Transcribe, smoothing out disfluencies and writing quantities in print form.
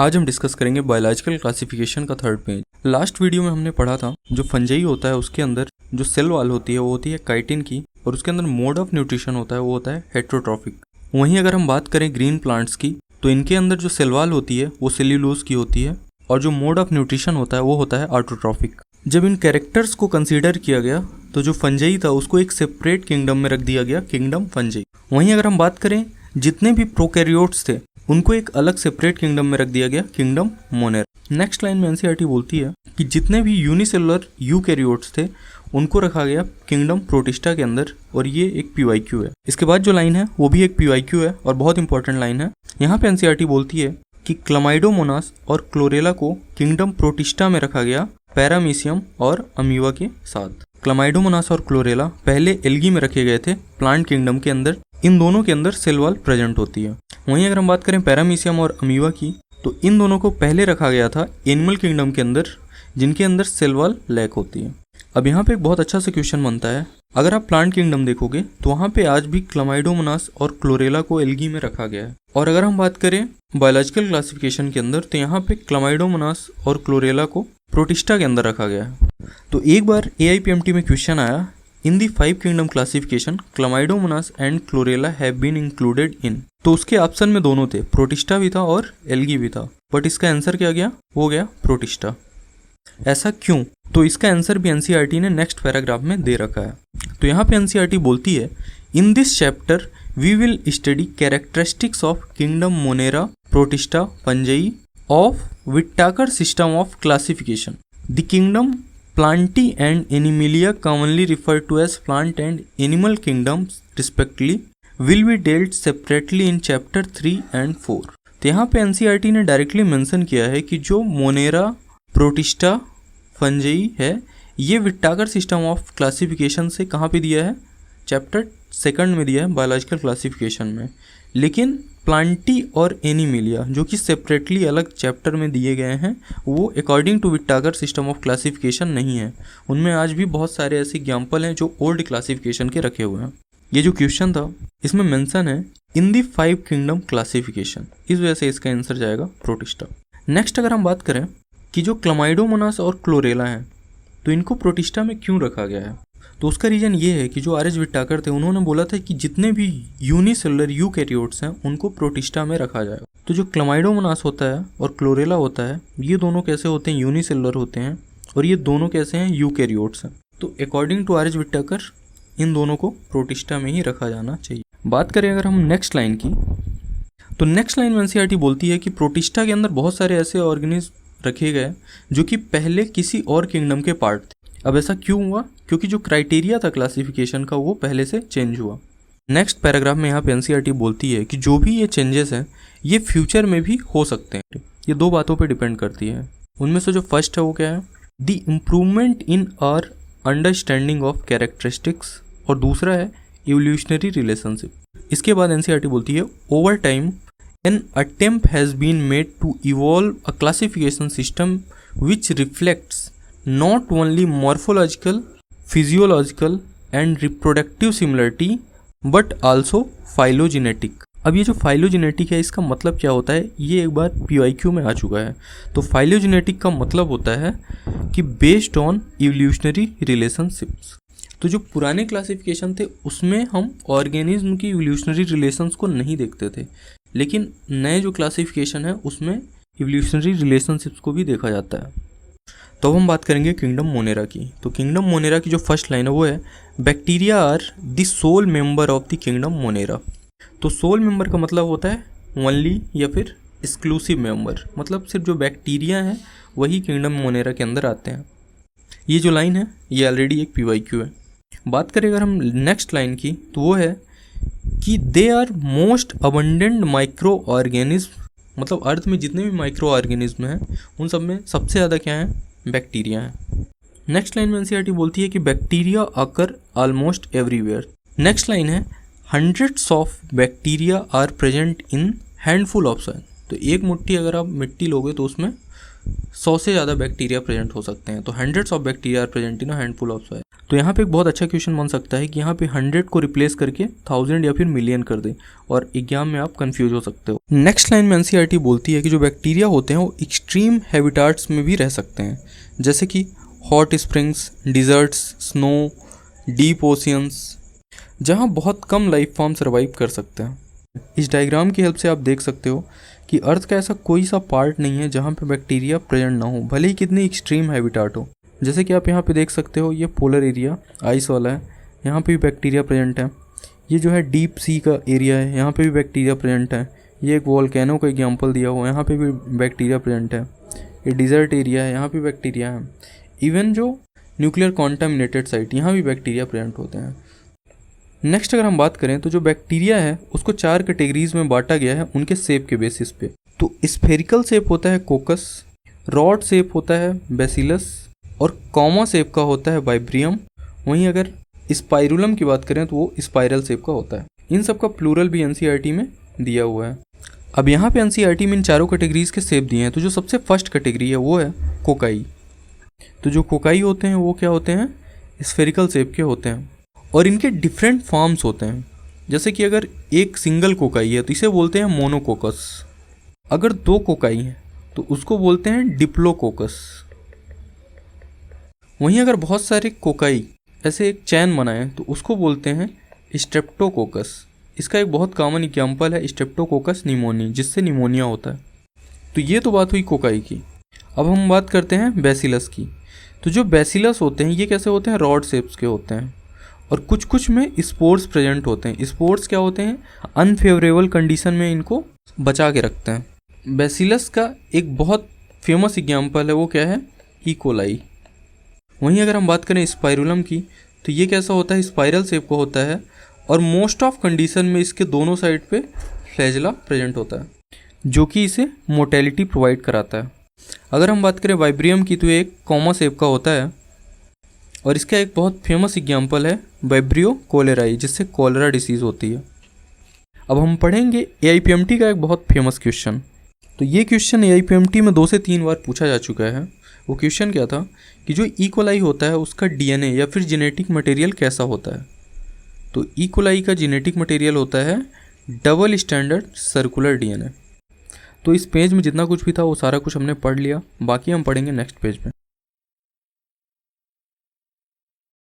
आज हम डिस्कस करेंगे बायोलॉजिकल क्लासिफिकेशन का थर्ड पेज। लास्ट वीडियो में हमने पढ़ा था जो फंजाई होता है उसके अंदर जो सेल वॉल होती है वो होती है काइटिन की, और उसके अंदर मोड ऑफ न्यूट्रिशन होता है वो होता है हेट्रोट्रॉफिक। वहीं अगर हम बात करें ग्रीन प्लांट्स की तो इनके अंदर जो सेल वॉल होती है वो सेल्यूलोज की होती है, और जो मोड ऑफ न्यूट्रिशन होता है वो होता है ऑटोट्रॉफिक। जब इन कैरेक्टर्स को कंसीडर किया गया तो जो फंजाई था उसको एक सेपरेट किंगडम में रख दिया गया, किंगडम फंजाई। वहीं अगर हम बात करें जितने भी प्रोकैरियोट्स थे उनको एक अलग सेपरेट किंगडम में रख दिया गया, किंगडम मोनेरा। नेक्स्ट लाइन में एनसीईआरटी बोलती है कि जितने भी यूनिसेलुलर यूकैरियोट्स थे उनको रखा गया किंगडम प्रोटिस्टा के अंदर, और ये एक पीवाईक्यू है। इसके बाद जो लाइन है वो भी एक पीवाईक्यू है और बहुत इंपॉर्टेंट लाइन है। यहाँ पे एनसीईआरटी बोलती है कि क्लामाइडोमोनास और क्लोरेला को किंगडम प्रोटिस्टा में रखा गया पैरामीशियम और अमीबा के साथ। क्लामाइडोमोनास और क्लोरेला पहले एल्गी में रखे गए थे प्लांट किंगडम के अंदर, इन दोनों के अंदर सेल वॉल प्रेजेंट होती है। वहीं अगर हम बात करें पैरामीशियम और अमीबा की तो इन दोनों को पहले रखा गया था एनिमल किंगडम के अंदर, जिनके अंदर सेल वॉल लैक होती है। अब यहाँ पे एक बहुत अच्छा सा क्वेश्चन बनता है, अगर आप प्लांट किंगडम देखोगे तो वहाँ पे आज भी क्लामाइडोमोनास और क्लोरेला को एल्गी में रखा गया है। और अगर हम बात करें बायोलॉजिकल क्लासिफिकेशन के अंदर तो यहाँ पे क्लामाइडोमोनास और क्लोरेला को प्रोटिस्टा के अंदर रखा गया है। तो एक बार AIPMT में क्वेश्चन आया, in the 5 kingdom classification chlamydomonas and chlorella have been included in, तो उसके ऑप्शन में दोनों थे, प्रोटिस्टा भी था और एल्गी भी था, बट इसका आंसर क्या गया, वो गया प्रोटिस्टा। ऐसा क्यों? तो इसका आंसर भी एनसीईआरटी ने नेक्स्ट पैराग्राफ में दे रखा है। तो यहाँ पे एनसीईआरटी बोलती है, in this chapter we will study characteristics of kingdom Monera, Protista, Fungi of Whittaker system of classification. The kingdom Plantae and Animalia, commonly referred to as plant and animal kingdoms respectively, will be dealt separately in chapter 3 and 4। तो यहाँ पे NCERT ने directly mention किया है कि जो Monera, Protista, fungi है ये विटाकर सिस्टम ऑफ क्लासिफिकेशन से कहाँ पे दिया है, चैप्टर 2 में दिया है बायोलॉजिकल क्लासिफिकेशन में। लेकिन प्लांटी और एनिमिलिया जो कि सेपरेटली अलग चैप्टर में दिए गए हैं वो according to Whittaker system of classification नहीं है। उनमें आज भी बहुत सारे ऐसे एग्जाम्पल हैं जो ओल्ड क्लासिफिकेशन के रखे हुए हैं। ये जो क्वेश्चन था इसमें मेंशन है इन दी 5 किंगडम क्लासिफिकेशन, इस वजह से इसका आंसर जाएगा प्रोटिस्टा। नेक्स्ट अगर हम बात करें कि जो क्लामाइडोमोनास और क्लोरेला हैं तो इनको प्रोटिस्टा में क्यों रखा गया है, तो उसका रीज़न ये है कि जो RH विटाकर थे उन्होंने बोला था कि जितने भी यूनिसेलुलर यूकैरियोट्स हैं उनको प्रोटिस्टा में रखा जाएगा। तो जो क्लामाइडोमोनास होता है और क्लोरेला होता है ये दोनों कैसे होते हैं, यूनिसेलुलर होते हैं, और ये दोनों कैसे हैं, यूकैरियोट्स हैं। तो अकॉर्डिंग टू RH विटाकर इन दोनों को प्रोटिस्टा में ही रखा जाना चाहिए। बात करें अगर हम नेक्स्ट लाइन की तो नेक्स्ट लाइन में एनसीईआरटी बोलती है कि प्रोटिस्टा के अंदर बहुत सारे ऐसे ऑर्गेनिज्म रखे गए जो कि पहले किसी और किंगडम के पार्ट थे। अब ऐसा क्यों हुआ, क्योंकि जो क्राइटेरिया था क्लासिफिकेशन का वो पहले से चेंज हुआ। नेक्स्ट पैराग्राफ में यहाँ पे एनसीईआरटी बोलती है कि जो भी ये चेंजेस हैं ये फ्यूचर में भी हो सकते हैं। ये 2 बातों पे डिपेंड करती है। उनमें से जो फर्स्ट है वो क्या है, the improvement in our understanding of characteristics, और दूसरा है इवोल्यूशनरी रिलेशनशिप। इसके बाद एनसीईआरटी बोलती है over time an attempt has been made to evolve a classification system which reflects not only morphological, physiological and reproductive similarity but also phylogenetic। अब ये जो phylogenetic है इसका मतलब क्या होता है, ये एक बार PYQ में आ चुका है। तो phylogenetic का मतलब होता है कि based on evolutionary relationships। तो जो पुराने क्लासिफिकेशन थे उसमें हम ऑर्गेनिज्म की इवोल्यूशनरी रिलेशंस को नहीं देखते थे, लेकिन नए जो क्लासिफिकेशन है उसमें इवोल्यूशनरी रिलेशनशिप्स को भी देखा जाता है। तो अब हम बात करेंगे किंगडम मोनेरा की। तो किंगडम मोनेरा की जो फर्स्ट लाइन है वो है bacteria are the sole member of the kingdom Monera. तो सोल मेंबर का मतलब होता है ओनली या फिर एक्सक्लूसिव मेंबर, मतलब सिर्फ जो बैक्टीरिया हैं वही किंगडम मोनेरा के अंदर आते हैं। ये जो लाइन है ये ऑलरेडी एक पीवाईक्यू है। बात करें अगर हम नेक्स्ट लाइन की तो वो है कि they are most abundant microorganism, मतलब अर्थ में जितने भी माइक्रो ऑर्गेनिज्म हैं उन सब में सबसे ज़्यादा क्या है, बैक्टीरिया है। नेक्स्ट लाइन में एनसीईआरटी बोलती है कि bacteria occur almost everywhere. Next line है hundreds of bacteria are present in handful of soil. तो एक मुट्ठी अगर आप मिट्टी लोगे तो उसमें 100 से ज़्यादा बैक्टीरिया प्रेजेंट हो सकते हैं। तो hundreds of bacteria are present in a handful of soil. तो यहाँ पे एक बहुत अच्छा क्वेश्चन बन सकता है कि यहाँ पे 100 को रिप्लेस करके 1000 या फिर मिलियन कर दे, और एग्जाम में आप कंफ्यूज हो सकते हो। नेक्स्ट लाइन में एनसीईआरटी बोलती है कि जो बैक्टीरिया होते हैं वो एक्सट्रीम हैबिटाट्स में भी रह सकते हैं, जैसे कि hot springs, deserts, snow, deep oceans, जहाँ बहुत कम लाइफ फॉर्म सर्वाइव कर सकते हैं। इस डायग्राम की हेल्प से आप देख सकते हो कि अर्थ का ऐसा कोई सा पार्ट नहीं है जहाँ पे बैक्टीरिया प्रेजेंट ना हो, भले ही कितनी एक्सट्रीम हैबिटाट हो। जैसे कि आप यहाँ पे देख सकते हो, ये पोलर एरिया आइस वाला है, यहाँ पे भी बैक्टीरिया प्रेजेंट है। ये जो है डीप सी का एरिया है, यहाँ पे भी बैक्टीरिया प्रेजेंट है। ये एक वोल्केनो का एग्जाम्पल दिया हुआ है, यहाँ पे भी बैक्टीरिया प्रेजेंट है। ये डिजर्ट एरिया है, यहाँ पे बैक्टीरिया है। इवन जो न्यूक्लियर कॉन्टामिनेटेड साइट, यहाँ भी बैक्टीरिया प्रेजेंट होते हैं। नेक्स्ट अगर हम बात करें तो जो बैक्टीरिया है उसको 4 कैटेगरीज में बांटा गया है उनके शेप के बेसिस पे। तो स्फेरिकल शेप होता है कोकस, रॉड शेप होता है बैसिलस, और कॉमा शेप का होता है वाइब्रियम। वहीं अगर स्पाइरुलम की बात करें तो वो स्पाइरल शेप का होता है। इन सब का प्लूरल भी एनसीईआरटी में दिया हुआ है। अब यहाँ पे एनसीईआरटी में इन चारों कैटेगरीज के शेप दिए हैं। तो जो सबसे फर्स्ट कैटेगरी है वो है कोकाई। तो जो कोकाई होते हैं वो क्या होते हैं, स्फेरिकल शेप के होते हैं, और इनके डिफरेंट फॉर्म्स होते हैं। जैसे कि अगर एक सिंगल कोकाई है तो इसे बोलते हैं मोनोकोकस। अगर 2 कोकाई हैं तो उसको बोलते हैं डिप्लोकोकस। वहीं अगर बहुत सारे कोकाई ऐसे एक चैन बनाए तो उसको बोलते हैं स्ट्रेप्टोकोकस। इसका एक बहुत कॉमन एग्जाम्पल है स्ट्रेप्टोकोकस निमोनी, जिससे निमोनिया होता है। तो ये तो बात हुई कोकाई की। अब हम बात करते हैं बैसिलस की। तो जो बैसिलस होते हैं ये कैसे होते हैं, रॉड शेप्स के होते हैं, और कुछ कुछ में स्पोर्स प्रेजेंट होते हैं। स्पोर्स क्या होते हैं, अनफेवरेबल कंडीशन में इनको बचा के रखते हैं। बैसिलस का एक बहुत फेमस एग्जाम्पल है, वो क्या है, ई कोलाई। वहीं अगर हम बात करें स्पाइरुलम की तो ये कैसा होता है, स्पाइरल शेप का होता है, और मोस्ट ऑफ कंडीशन में इसके दोनों साइड पे फ्लैजेला प्रेजेंट होता है, जो कि इसे मोटेलिटी प्रोवाइड कराता है। अगर हम बात करें वाइब्रियम की तो ये एक कॉमा शेप का होता है, और इसका एक बहुत फेमस एग्जाम्पल है वाइब्रियो कोलेराई, जिससे कोलेरा डिसीज़ होती है। अब हम पढ़ेंगे एआईपीएमटी का एक बहुत फेमस क्वेश्चन। तो ये क्वेश्चन एआईपीएमटी में 2 से 3 बार पूछा जा चुका है। वो क्वेश्चन क्या था कि जो ई कोलाई होता है उसका डीएनए या फिर जेनेटिक मटेरियल कैसा होता है। तो ई कोलाई का जेनेटिक मटेरियल होता है डबल स्टैंडर्ड सर्कुलर डीएनए। तो इस पेज में जितना कुछ भी था वो सारा कुछ हमने पढ़ लिया, बाकी हम पढ़ेंगे नेक्स्ट पेज में।